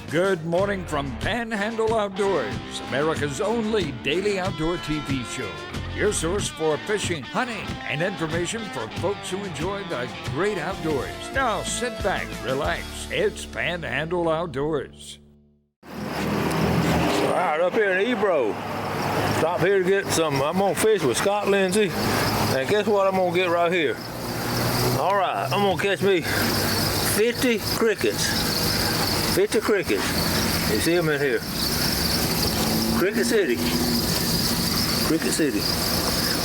Good morning from Panhandle Outdoors, America's only daily outdoor TV show. Your source for fishing, hunting, and information for folks who enjoy the great outdoors. Now sit back, relax. It's Panhandle Outdoors. All right, up here in Ebro. Stop here to get some. I'm gonna fish with Scott Lindsay. And guess what I'm gonna get right here? All right, I'm gonna catch me 50 crickets. 50 crickets. You see them in here. Cricket City. Cricket City.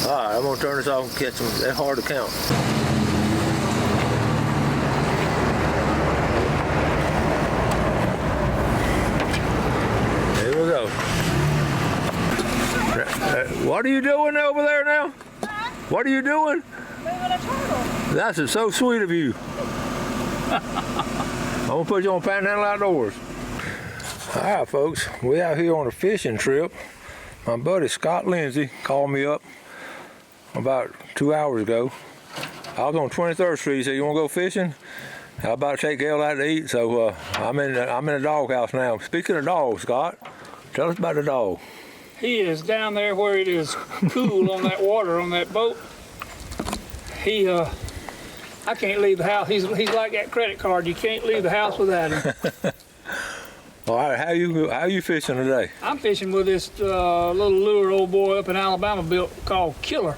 All right, I'm gonna turn this off and catch them. They're hard to count. Here we go. What are you doing over there now? What are you doing? Moving a turtle. That's so sweet of you. I'm gonna put you on Panhandle Outdoors. All right, folks, we out here on a fishing trip. My buddy Scott Lindsay called me up about 2 hours ago. I was on 23rd Street. He said, "You want to go fishing?" I was about to take Gail out to eat, so I'm in a doghouse now. Speaking of dogs, Scott, tell us about the dog. He is down there where it is cool on that water on that boat. I can't leave the house. He's like that credit card. You can't leave the house without him. All right, how you fishing today? I'm fishing with this little lure old boy up in Alabama built called Killer.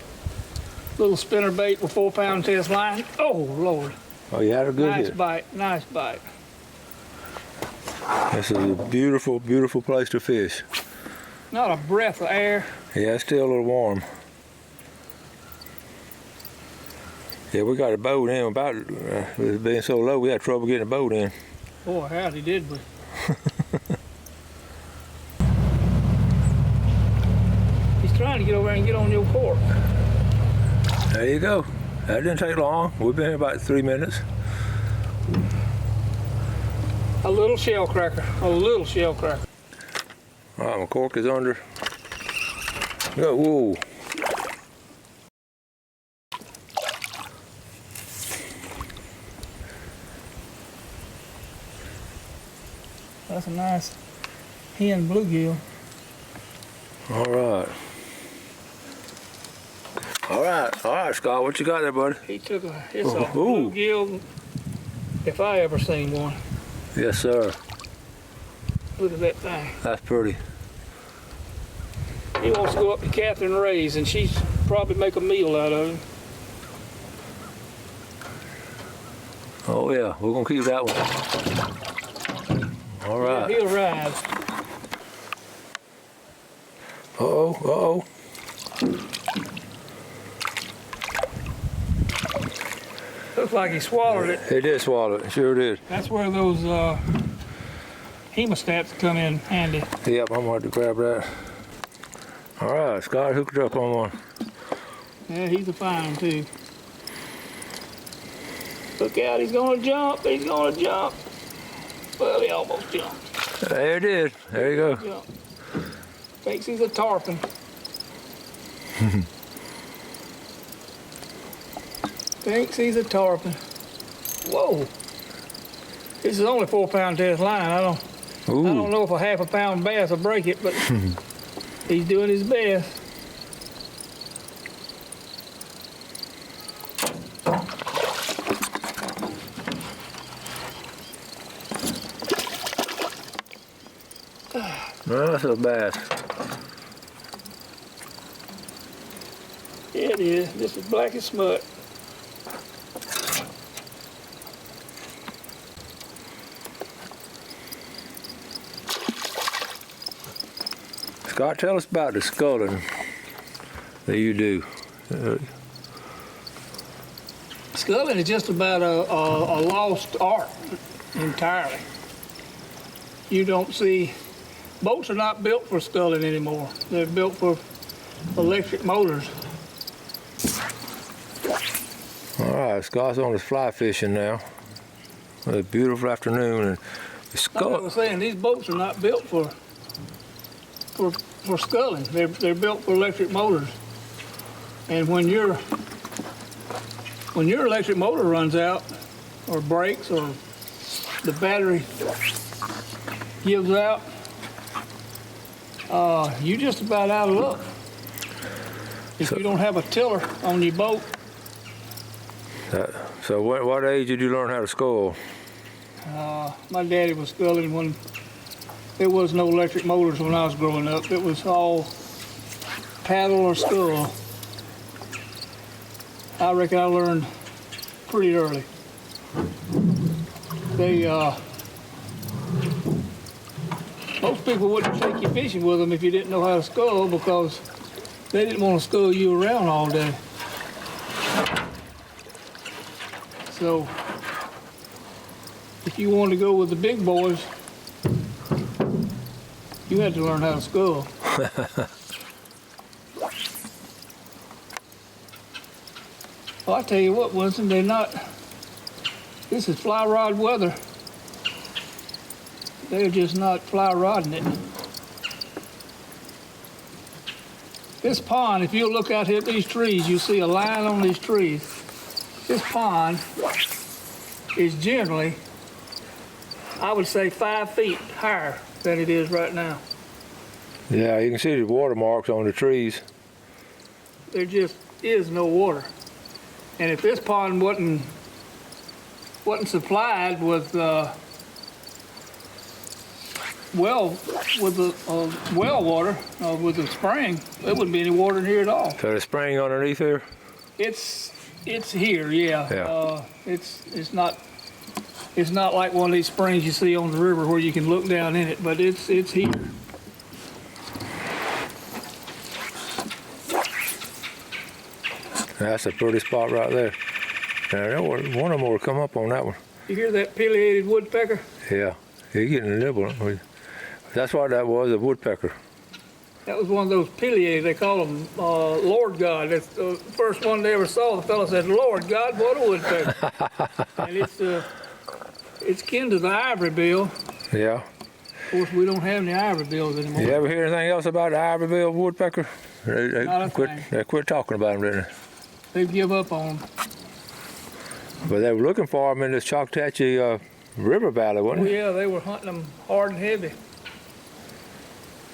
Little spinner bait with 4-pound test line. Oh Lord! Oh, you had a good hit. Nice bite. This is a beautiful, beautiful place to fish. Not a breath of air. Yeah, it's still a little warm. Yeah, we got a boat in. About it being so low, we had trouble getting a boat in. Boy, howdy did we. He's trying to get over there and get on your cork. There you go. That didn't take long. We've been here about 3 minutes. A little shell cracker. A little shell cracker. All right, my cork is under. Go, whoa. That's a nice hen bluegill. All right. All right, Scott, what you got there, buddy? He took it's a bluegill if I ever seen one. Yes, sir. Look at that thing. That's pretty. He wants to go up to Catherine Ray's and she's probably make a meal out of him. Oh yeah, we're gonna keep that one. All right. Yeah, he'll rise. Uh-oh. Looks like he swallowed it. He did swallow it, sure did. That's where those hemostats come in handy. Yep, I'm going to grab that. All right, Scott hooked up on one. Yeah, he's a fine too. Look out, he's gonna jump, Well, he almost jumped. There it is, there you go. Jump. Thinks he's a tarpon. Thinks he's a tarpon. Whoa. This is only 4-pound test line. I don't know if a half a pound bass will break it, but he's doing his best. No, that's a bass. Yeah, it is. This is black as smut. Scott, tell us about the sculling that you do. Sculling is just about a lost art entirely. You don't see, boats are not built for sculling anymore. They're built for electric motors. All right, Scott's on his fly fishing now. It's a beautiful afternoon, and Like I was saying, these boats are not built for sculling. They're built for electric motors. And when your electric motor runs out, or breaks, or the battery gives out, you just about out of luck. If you don't have a tiller on your boat. So what age did you learn how to scull? My daddy was sculling when there was no electric motors when I was growing up. It was all paddle or scull. I reckon I learned pretty early. Most people wouldn't take you fishing with them if you didn't know how to scull because they didn't want to scull you around all day. So if you wanted to go with the big boys, you had to learn how to scull. Well, I tell you what, Winston, this is fly rod weather. They're just not fly rodding it. This pond, if you look out here at these trees, you'll see a line on these trees. This pond is generally, I would say, 5 feet higher than it is right now. Yeah, you can see the watermarks on the trees. There just is no water. And if this pond wasn't supplied with well water, with the spring, there wouldn't be any water in here at all. So the spring underneath here? It's here, yeah. It's not like one of these springs you see on the river where you can look down in it, but it's here. That's a pretty spot right there. Now, one of them will come up on that one. You hear that pileated woodpecker? Yeah, he's getting a nibble. That's what that was, a woodpecker. That was one of those pileated. They call them Lord God. That's the first one they ever saw. The fellow said, "Lord God, what a woodpecker!" And it's kin to the ivory bill. Yeah. Of course, we don't have any ivory bills anymore. You ever hear anything else about the ivory bill woodpecker? They quit talking about them, didn't they? They give up on them. But they were looking for them in this Choctachi River Valley, wasn't they? Yeah, they were hunting them hard and heavy.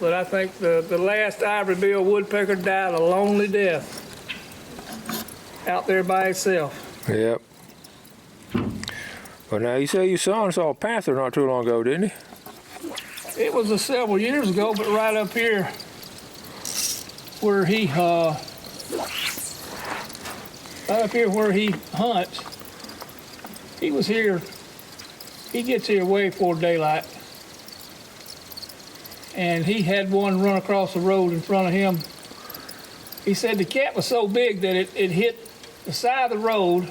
But I think the last ivory bill woodpecker died a lonely death out there by itself. Yep. But now you say your son saw a panther not too long ago, didn't he? It was several years ago, but right up here where he hunts, he was here. He gets here way before daylight. And he had one run across the road in front of him. He said the cat was so big that it hit the side of the road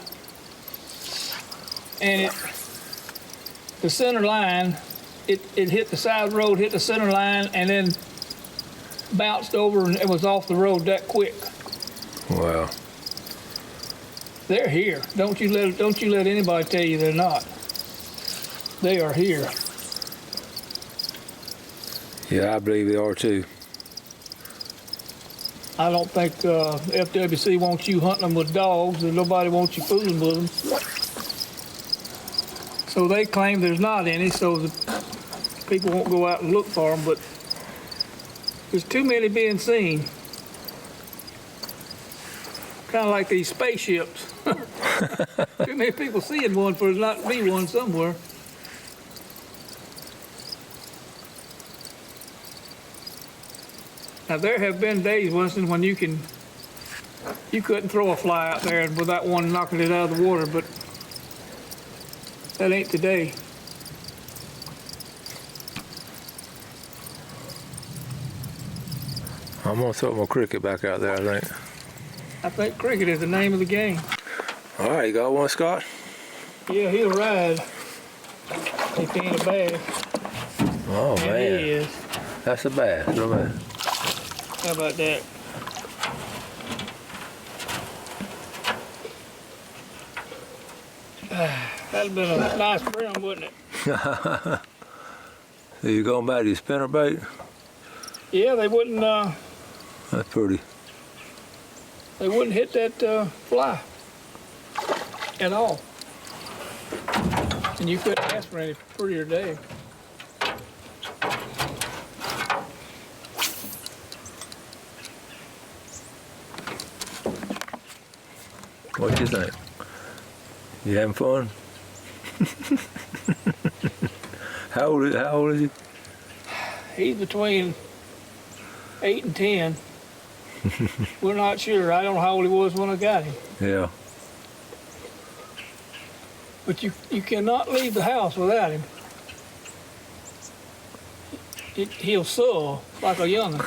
and the center line, it hit the side of the road, hit the center line, and then bounced over and it was off the road that quick. Wow. They're here. Don't you let anybody tell you they're not. They are here. Yeah, I believe they are too. I don't think FWC wants you hunting them with dogs, and nobody wants you fooling with them. So they claim there's not any, so the people won't go out and look for them, but there's too many being seen. Kind of like these spaceships. Too many people seeing one for there not to be one somewhere. Now there have been days, Winston, when you couldn't throw a fly out there without one knocking it out of the water, but that ain't today. I'm gonna throw my cricket back out there, I think. I think cricket is the name of the game. All right, you got one, Scott? Yeah, he'll ride if he ain't a bass. Oh, And man. he is. That's a bass, no man. How about that? That'd have been a nice brim, wouldn't it? So you going back to your spinnerbait? Yeah, they wouldn't. That's pretty. They wouldn't hit that fly at all. And you couldn't ask for any prettier day. What you think? You having fun? How old is he? He's between 8 and 10. We're not sure. I don't know how old he was when I got him. Yeah. But you cannot leave the house without him. He'll soar like a young'un.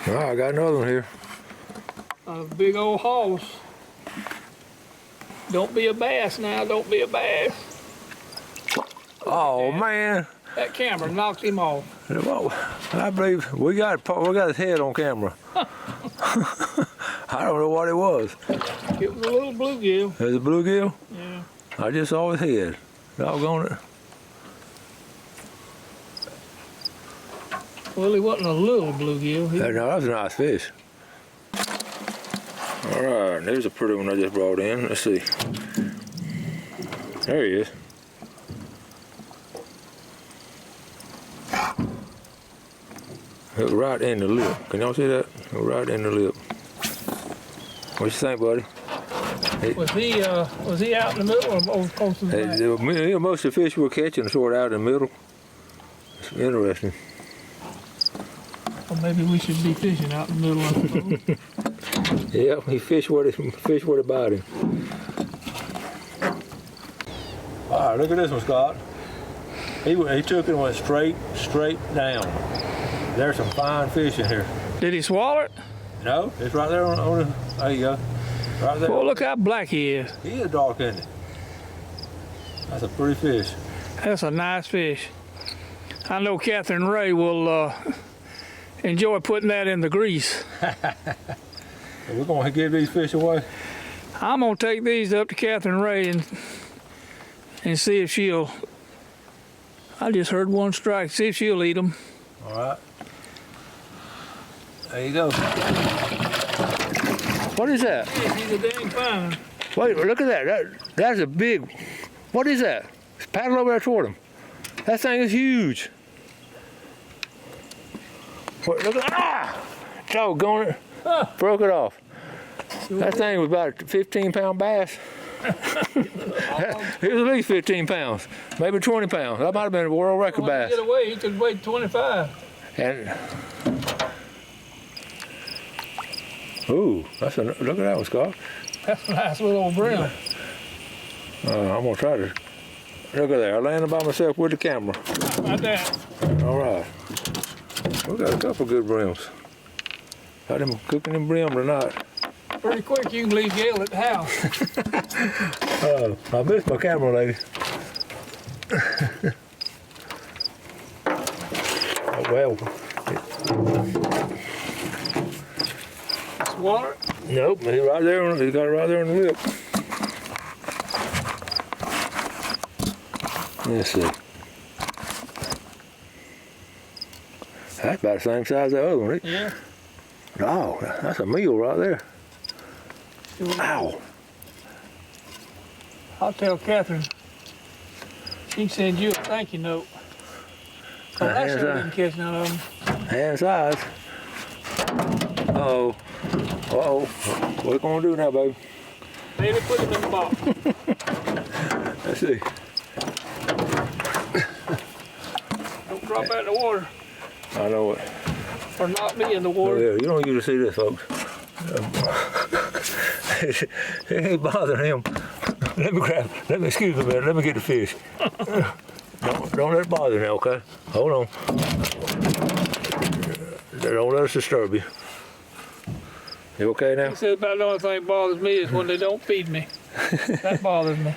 All right, I got another one here. A big old horse. Don't be a bass now. Don't be a bass. Oh man. That camera knocked him off. Well, I believe we got his head on camera. I don't know what it was. It was a little bluegill. It was a bluegill? Yeah. I just saw his head. Doggone it. Well, he wasn't a little bluegill. No, that was a nice fish. All right, there's a pretty one I just brought in. Let's see. There he is. Hooked right in the lip. Can y'all see that? Hooked right in the lip. What you think, buddy? Was he out in the middle or close to the back? Most of the fish we're catching are sort of out in the middle. It's interesting. Or maybe we should be fishing out in the middle, I suppose. Yeah, he fish where they bite him. All right, look at this one, Scott. He took it and went straight down. There's some fine fish in here. Did he swallow it? No, it's right there on the. There you go. Right there. Well, look how black he is. He is dark, isn't he? That's a pretty fish. That's a nice fish. I know Catherine Ray will enjoy putting that in the grease. We're going to give these fish away. I'm going to take these up to Catherine Ray and see if she'll. I just heard one strike. See if she'll eat them. All right. There you go. What is that? He's a dang fine. Wait, look at that. That's a big. What is that? Paddle over there toward him. That thing is huge. What, look at doggone it. Broke it off. That thing was about a 15-pound bass. It was at least 15 pounds, maybe 20 pounds. That might have been a world record bass. Get away, he could weigh 25. And ooh, look at that one, Scott. That's a nice little old brim. I'm gonna try to. Look at there. I landed by myself with the camera. Like that. All right. We got a couple good brims. Got them cooking them brim tonight. Pretty quick, you can leave Gail at the house. I missed my camera, lady. Well. Water? Nope, he's right there. He got it right there on the lip. Let's see. That's about the same size as the other one. Yeah. Oh, that's a meal right there. Ow. I'll tell Catherine. She can send you a thank you note. Oh, I sure didn't catch none of them. Hand size. Uh-oh. Uh-oh. What are we going to do now, baby? Maybe put them in the box. Let's see. Don't drop that in the water. I know it. Or not me in the Oh, water. yeah, you don't usually see this, folks. It ain't bothering him. Excuse me, man, let me get the fish. Don't let it bother you now, okay? Hold on. Don't let us disturb you. You okay now? He said about the only thing that bothers me is when they don't feed me. That bothers me.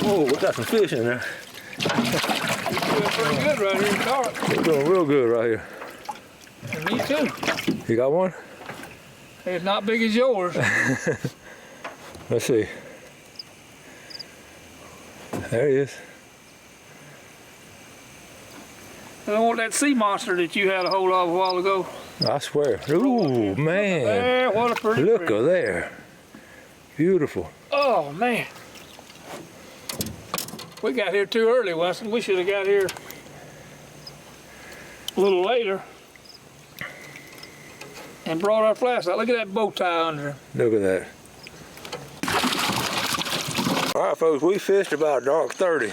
Oh, we got some fish in there. You're doing pretty good right here in Carp. We're doing real good right here. And me too. You got one? It's not big as yours. Let's see. There he is. I want that sea monster that you had a hold of a while ago. I swear. Ooh, man. There, what a pretty Look tree. at there. Beautiful. Oh, man. We got here too early, Winston. We should have got here a little later and brought our flashlight. Look at that bow tie under him. Look at that. All right, folks, we fished about dark 30.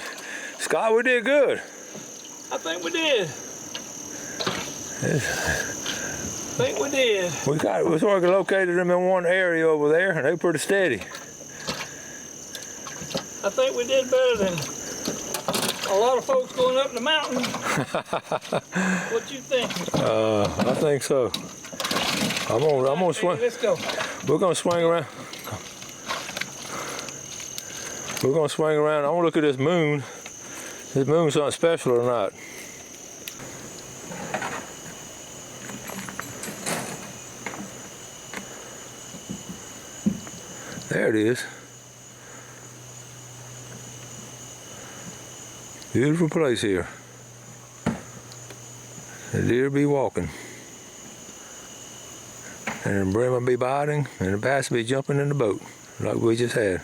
Scott, we did good. I think we did. I think we did. We sort of located them in one area over there, and they're pretty steady. I think we did better than a lot of folks going up the mountain. What you think? I think so. I'm gonna swing. Let's go. We're gonna swing around. We're gonna swing around. I want to look at this moon. This moon's something special or not? There it is. Beautiful place here. The deer be walking. And the brim will be biting, and the bass will be jumping in the boat, like we just had.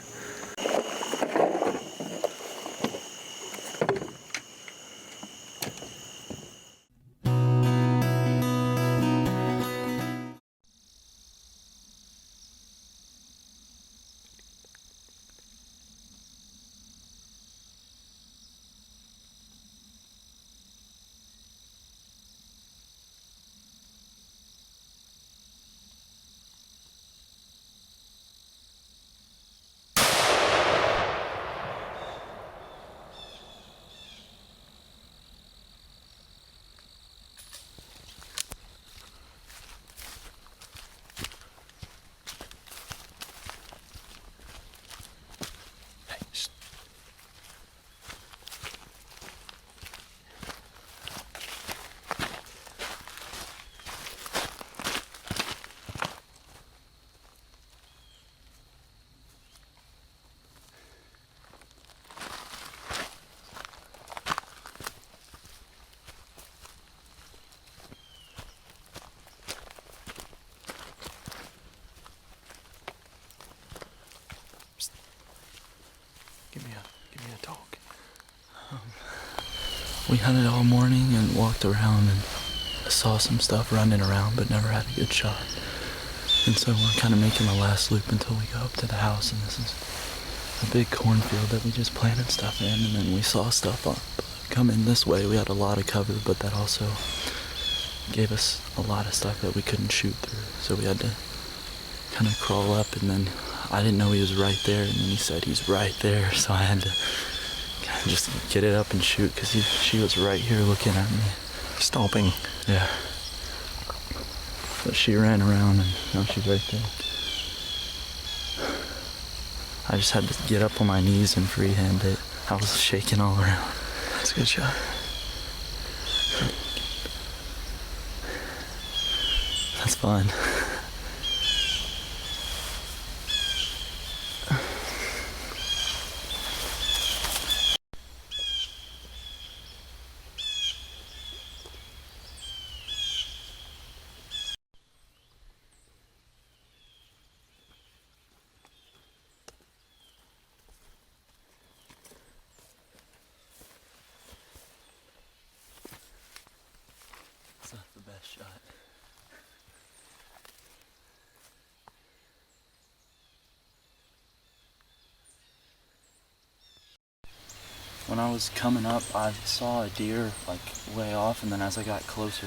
Give me a talk. We hunted all morning and walked around and saw some stuff running around, but never had a good shot. And so we're kind of making the last loop until we go up to the house, and this is a big cornfield that we just planted stuff in, and then we saw stuff come in this way. We had a lot of cover, but that also gave us a lot of stuff that we couldn't shoot through, so we had to kind of crawl up, and then I didn't know he was right there, and then he said he's right there, so I had to kind of just get it up and shoot, because she was right here looking at me. Stomping. Yeah. But she ran around, and now she's right there. I just had to get up on my knees and freehand it. I was shaking all around. That's a good shot. That's fun. It's not the best shot. When I was coming up, I saw a deer like way off, and then as I got closer,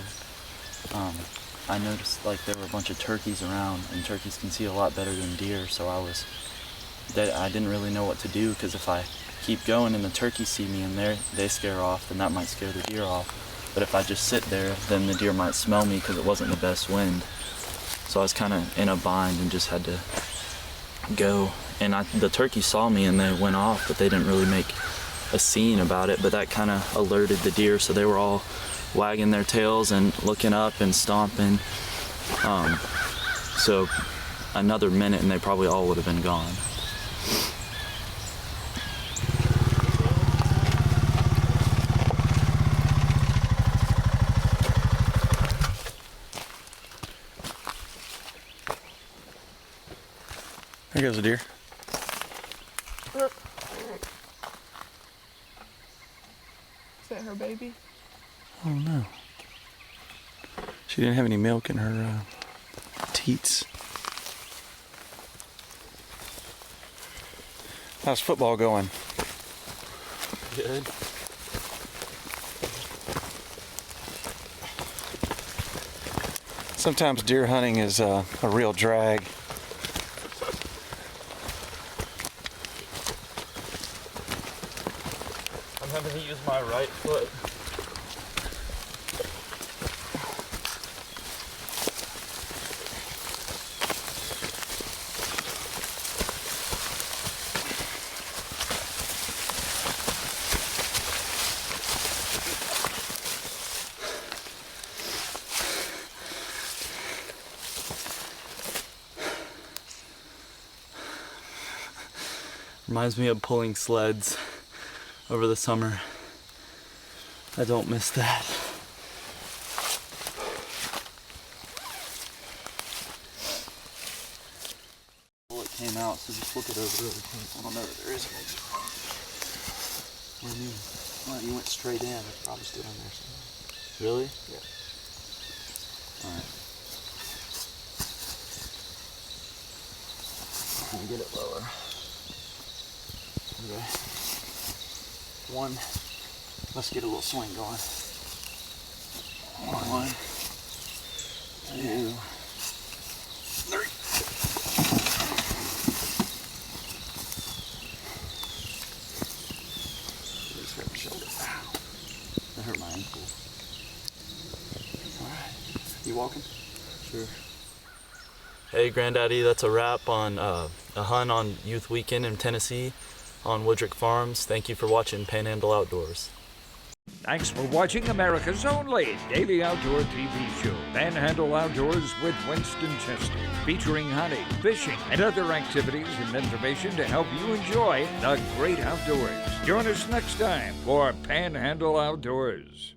I noticed like there were a bunch of turkeys around, and turkeys can see a lot better than deer, so I didn't really know what to do, because if I keep going and the turkeys see me and they scare off, then that might scare the deer off. But if I just sit there, then the deer might smell me because it wasn't the best wind. So I was kind of in a bind and just had to go. And the turkeys saw me and they went off, but they didn't really make a scene about it. But that kind of alerted the deer, so they were all wagging their tails and looking up and stomping. So another minute and they probably all would have been gone. There goes a deer. Is that her baby? Oh no. She didn't have any milk in her teats. How's football going? Good. Sometimes deer hunting is a real drag. I'm having to use my right foot. Reminds me of pulling sleds over the summer. I don't miss that. Well, it came out, so just look it over really quick. I don't know if there is maybe. What do you mean? Well, you went straight in. It's probably still in there somewhere. Really? Yeah. Alright. Let me get it lower. Okay. One. Let's get a little swing going. One. Two. Three. Just hurt my shoulder. That hurt my ankle. Alright. You walking? Sure. Hey, Granddaddy, that's a wrap on a hunt on Youth Weekend in Tennessee on Woodrick Farms. Thank you for watching Panhandle Outdoors. Thanks for watching America's only daily outdoor TV show, Panhandle Outdoors with Winston Chester, featuring hunting, fishing, and other activities and information to help you enjoy the great outdoors. Join us next time for Panhandle Outdoors.